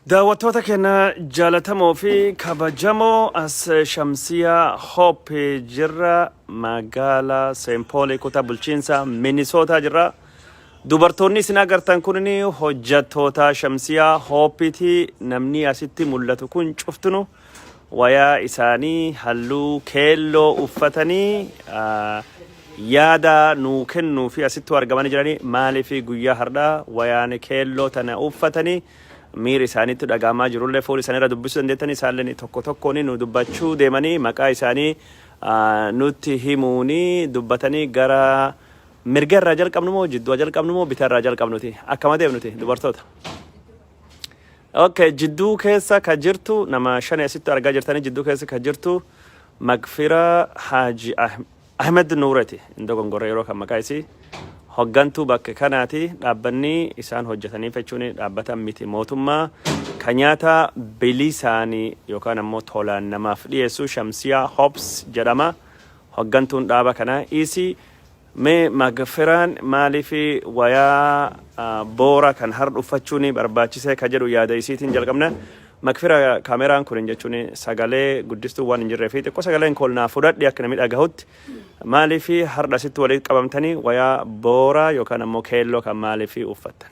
daawwattoota keenya jaalatamoo fi kabajamoo as Shamsiyaa Hope jirra magaalaa St. Paul kutaa bulchiinsa Minnesota jirra. Dubartoonni isin agartan kunni hojjettoota Shamsiyaa Hopeeti. Namni asitti mul'atu kun cuftunu wayaa isaanii halluu keelloo uffatanii yaada nuu kennuu fi asitti argamanii jiranii maaliif guyyaa har'aa wayaan keelloo tana uffatanii miir isaaniitti dhagahamaa jirullee fuul isaaniirra dubbisuu dandeettanii isaallee tokko tokkoon nu dubbachuu deemanii maqaa isaanii nutti himuuni dubbatanii gara mirga irraa jalqabnu moo jidduu jalqabnu moo bitaa irraa jalqabnuti akkama deemnuti dubartoota. Okay, jidduu keessa ka jirtu nama shan asitti argaa jirtanii jidduu keessa ka jirtu Magfira Haji Ahmed Nuurati indo gongorra yeroo kan maqaa isii hoggantuu bakka kanaati dhaabbanni isaan hojjetanii jechuun dhaabbatan miti mootummaa kan nyaata bilisaanii yookaan ammoo tolaan namaaf dhiyeessu Shamsiyaa Hops jedhama. Hoggantuun dhaaba kana isi mee Magfiraan maaliif wayaa boora kan har uffachuun barbaachisee ka jedhu yaada isiitiin jalqabna. Magfira kaameraan kun jechuun sagalee guddistuu waan hin jirree fi xiqqoo sagaleen koolnaa fudhadhi akka namni dhagahutti maaliif har'a asitti walitti qabamtanii wayaa boora yookaan ammoo keelloo kan maaliif uffattan?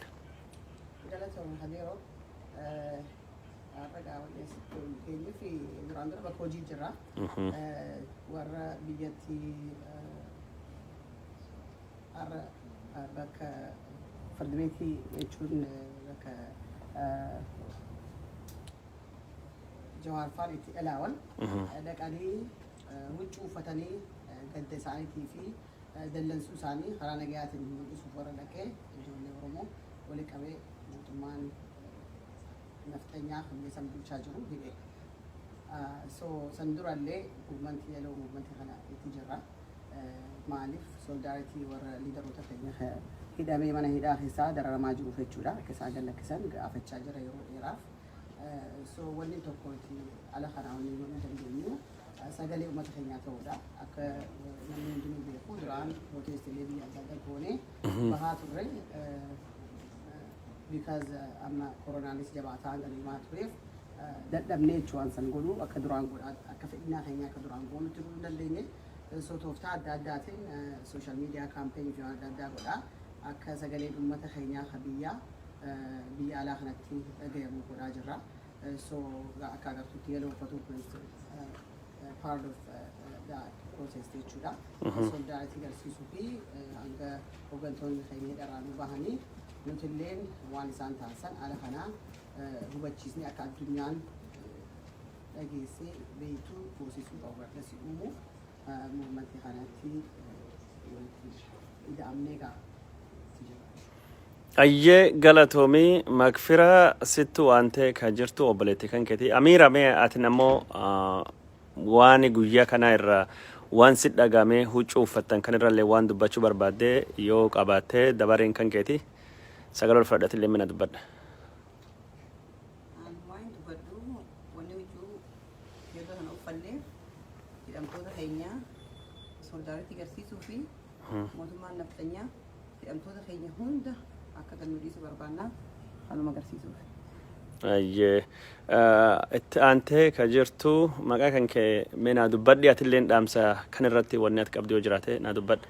warra biyyatti bakka fardimeetii jechuun bakka Jawar Farid Elawan dhaqanii huccuu uffatanii gadda isaaniitii fi dallansuu isaanii karaa nagayaatiin mul'isuuf warra dhaqee ijoollee Oromoo walitti qabee mootummaan naftanyaa hammeessan bulchaa jiru hidhe. So san durallee muumantii yeroo muumantii kana itti jirra. Maaliif solidaaritii warra liidaroota keenya hidhamee mana hidhaa keessaa dararamaa jiruuf jechuudha. Akka isaan gallakkisan gaafachaa jira yeroo dheeraaf. So wanni tokkooti ala kanaa wanni godhuu dandeenyu sagalee uummata keenyaa ta'uudha. Akka namni hundinuu beeku duraan protestiilee biyya adda addaa goonee bahaa turre because amma koronaanis jabaataa galiimaa tureef dadhabnee jechuun san godhuu akka duraan godhaa akka fedhinaa keenyaa akka duraan goonutti godhuu dandeenye. So tooftaa adda addaatiin social media campaign fi adda addaa godhaa akka sagalee uummata keenyaa biyya alaa kanatti dhagahamu godhaa jirra. So akka agartuutti yeroo uffatu part of that process jechuudha. Solidaaritii agarsiisuu fi hanga hoggantoonni keenya daraanuu bahanii nuti illee waan isaan taasisan ala kanaa hubachiisnee akka addunyaan dhageessee beektuu goosisuu qabu akkasii uumu muumantii kanatti ida'amnee ga'a. Ayyee galatoomii Magfira sittu waan ta'e kan jirtu obboleetti kan keeti. Amiira mee ati namoo waan guyyaa kana irraa waan si dhagamee huccuu uffattan kan irrallee waan dubbachuu barbaadde yoo qabaatte dabareen kan keeti sagalee ol fudhadhati illee mina dubbadha. Waan dubbadhu wanni huccuu yeroo kana uffannee hidhamtoota keenyaa solidaaritii agarsiisuu fi mootummaan naftanyaa hidhamtoota keenya hunda akka gannuudhiisu barbaannaa kanuma agarsiisuuf. Ayyee itti aantee ka jirtu maqaa kan kee mee naa dubbadhi ati illee dhaamsa kan irratti wanni ati qabdu yoo jiraate naa dubbadha.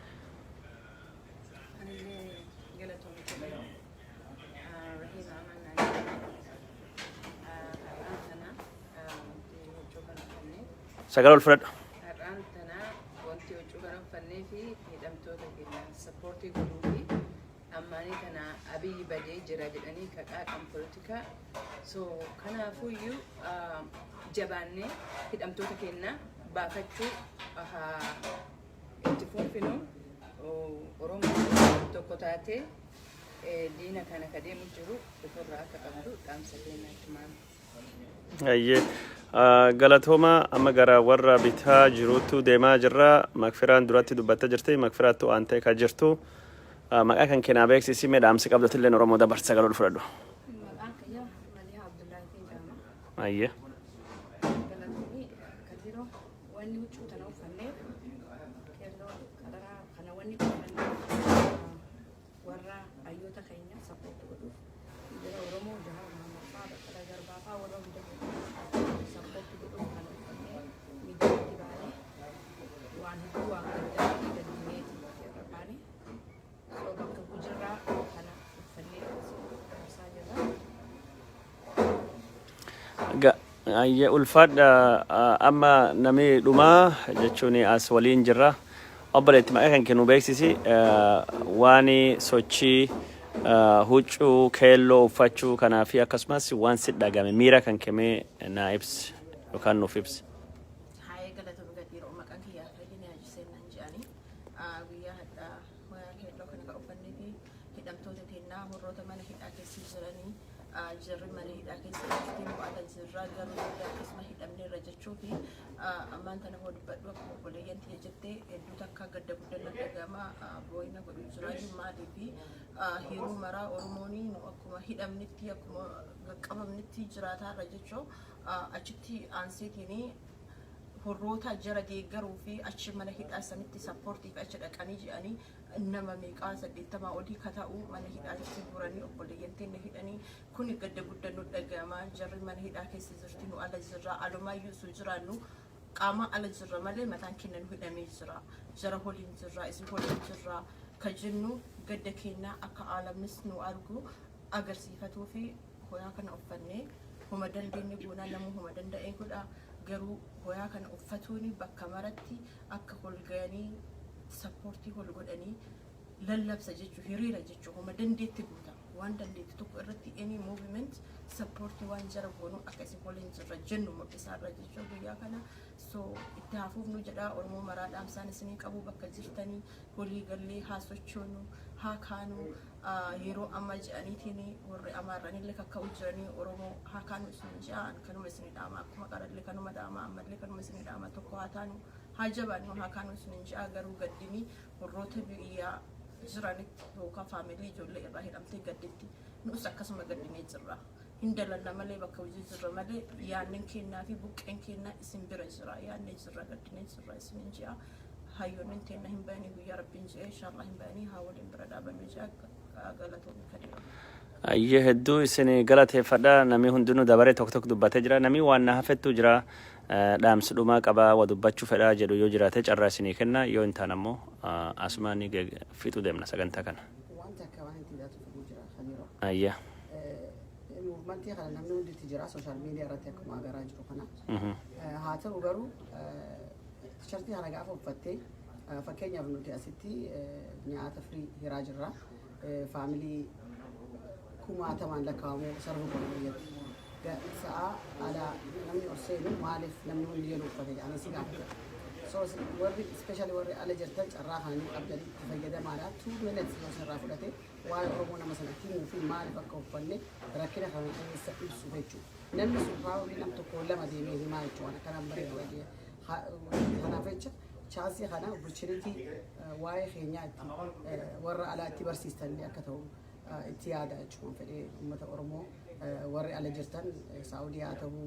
Sagalee ol fudhadhu. Har'aan tanaa wanti huccuu kana uffannee fi hidhamtoota keenya sappoortii godhuu fi ammaanii kana abiyyi badee jira jedhanii kaqaaqan politika. So kanaafuyyuu jabaannee hidhamtoota keenya baafachuu itti fuunfinu Oromoo tokko taatee diina kana ka deemu jiru ofirraa akka qabdu dhaamsa keenya itti maama. Ayyee galatooma amma gara warra bitaa jiruutu deemaa jirra. Magfiraan duratti dubbatta jirti. Magfiraattu waan ta'e ka jirtu maqaa kan keenyaa beeksisi mee dhaamsi qabdatu illee Oromoo dabarsa sagalee ol fudhadhu. Ayyee. Galatoomii katiroo wanni huccuu tana uffanneef keelloo kalaraa kana wanni uffanneef warra hayyoota keenya sappoortii godhuuf biyya Oromoo jahaa Mahammad Faa Baqqalaa Garbaa ayya ulfaadha amma namni dhumaa jechuun as waliin jirra obboleetti maqaa kan kennu beeksisi waan sochii huccuu keelloo uffachuu kanaa fi akkasumas waan si dhagame miira kan kemee naa ibsi yookaan nuuf ibsi. Jarri mana hidhaa keessatti bu'aata jirra garuu akkasuma hidhamnee irra jechuu fi ammaan tana hoo dubbadhu akkuma obboleeyyan tiyya jettee hedduu takka gadda guddannaa dhagama boo'ina godhu jiraayyuu maalii fi hiruu maraa Oromoonii nu akkuma hidhamnitti akkuma qaqqabamnitti jiraataa irra jechuu achitti aanseetiin warroota jara deeggaruu fi achi mana hidhaa sanitti sappoortiif achi dhaqanii jedhanii nama meeqaa 80 olii kata'u mana hidhaatti buranii obboleeyyan teenna hidhanii kun gadda guddannoo dhagama jarri mana hidhaa keessa jirti nu ala jirra alumaayyuu su jiraannu qaama ala jirra malee mataan keenya nu hidhamee jira jara holiin jirra isin holiin jirra ka jennu gadda keenya akka alamnis nu argu agarsiifatuu fi hoyaa kana uffannee homa dandeenye goonaa namuu homa danda'ee godha garuu hoyaa kana uffatuuni bakka maratti akka holganii sappoortii hol godhanii lallabsa jechuu hiriira jechuu homa dandeetti guuta waan dandeetti tokko irratti any movement sappoortii waan jara goonuu akka isin waliin jirra jennu mul'isaarra jechuu guyyaa kana so itti hafuuf nu jedha Oromoo maraa dhaamsaan isinii qabu bakka jirtanii walii gallee haa sochoonu haa kaanu yeroo amma jedhaniitiin warri amaarranillee kakka'u jiranii Oromoo haa kaanu isin jedhan kanuma isinii dhaama akkuma qarallee kanuma dhaama ammallee kanuma isinii dhaama tokko haa taanu haa jabaannu haa kaanu isin jedha garuu gaddini warroota biyyaa jiranitti yookaan faamilii ijoollee irraa hidhamtee gadditti nus akkasuma gaddinee jirra hindalanna malee bakka hojii jirra malee yaannin kennaa fi buqqeen kennaa isin bira jira yaannee jirra gaddinee jirra isin jedha hayyoonni teenna hin baanii guyyaa rabbiin jedhee inshallah hin baanii haa waliin bira dhaabannu jedha galatoonni kadhira. Ayyee hedduu isin galateeffadha namni hundinuu dabaree tokko tokko dubbatee jira namni waan na hafettu jira dhaamsi dhumaa qabaa waa dubbachuu fedhaa jedhu yoo jiraate carraa isinii kenna yoo hin taane ammoo asumaan fixuu deemna sagantaa kana. Wanta akka waan itti ilaatu jira kaniroo. Ayyaa. Muumantii kana namni hunditti jira sooshaal miidiyaa irratti akkuma agarraa jiru kana haa ta'u garuu tishartii kana gaafa uffattee fakkeenyaaf nuti asitti nyaata firii hiraa jirra faamilii kumaatamaan lakkaa'amu sarba godhu sa'a ala namni ol seenu maaliif namni hundi yeroo uffate jedhanii si gaafata. So warri especially warri ala jirtan carraa kananii qabdanii itti fayyadamaadha 2 minutes yoo sirraa fudhate waa'ee Oromoo nama sana himuu fi maaliif akka uffanne rakkina kana keessa ibsu jechuudha. Namni sun faawulii nam tokko lama deemee himaa jechuudha kanaan bareedu wajjin. Kanaaf jecha chaasii kana opportunity waa'ee keenyaa itti warra alaa itti barsiistanillee akka ta'u itti yaada jechuudha fedhee uummata Oromoo warri ala jirtan Saawudii haa ta'u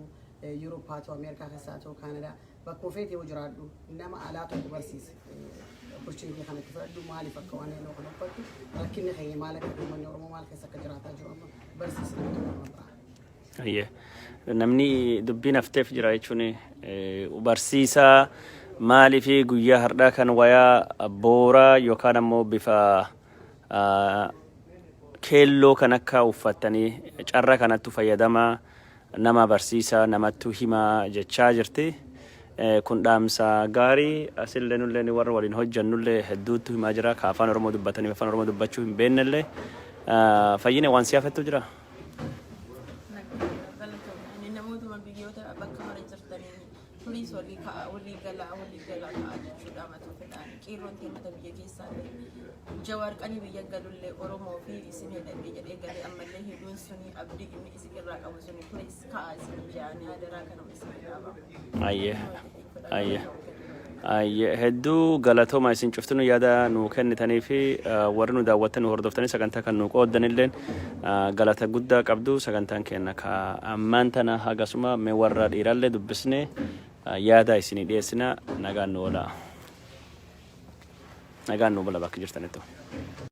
Yuuroop haa ta'u Ameerikaa keessaa haa ta'u Kaanadaa bakkuma feete yoo jiraadhu nama alaa tokko barsiise opportunity kana itti fudhadhu maaliif akka waan yeroo kana uffatu rakkinni keenya maal akka uummanni Oromoo maal keessa akka jiraataa jiru amma barsiisni nama biraa. Ayyee namni dubbiin hafteef jira jechuun barsiisaa maalii fi guyyaa har'aa kan wayaa booraa yookaan ammoo bifa keelloo kan akka uffatanii carraa kanatti fayyadamaa nama barsiisaa namattu himaa jechaa jirti. Kun dhaamsa gaarii asillee nullee warra waliin hojjannullee hedduutu himaa jira ka afaan Oromoo dubbatanii afaan Oromoo dubbachuu hin beennellee fayyine waan siyaafettu jira. Please walii galaa kaa jechuudha matu fedhaan qeerroon teemmata biyya keessaa jawaar qanii biyya galullee Oromoo fi isin hedhadhee jedhee galee ammallee hedduun suni abdii inni isin irraa qabu suni please kaa isin jaanii adaraa kanuma isin dhaaba. Ayyee hedduu galatooma isin cuftinu yaada nu kennitanii fi warri nu daawwatan nu hordoftanii sagantaa kan nu qooddanilleen galata guddaa qabdu sagantaan kenna ka ammaan tana hagasuma mee warra dhiirallee dubbisne yaada isinii dhiyeessina nagaan nu oolaa nagaan nu bula bakka jirtanitti.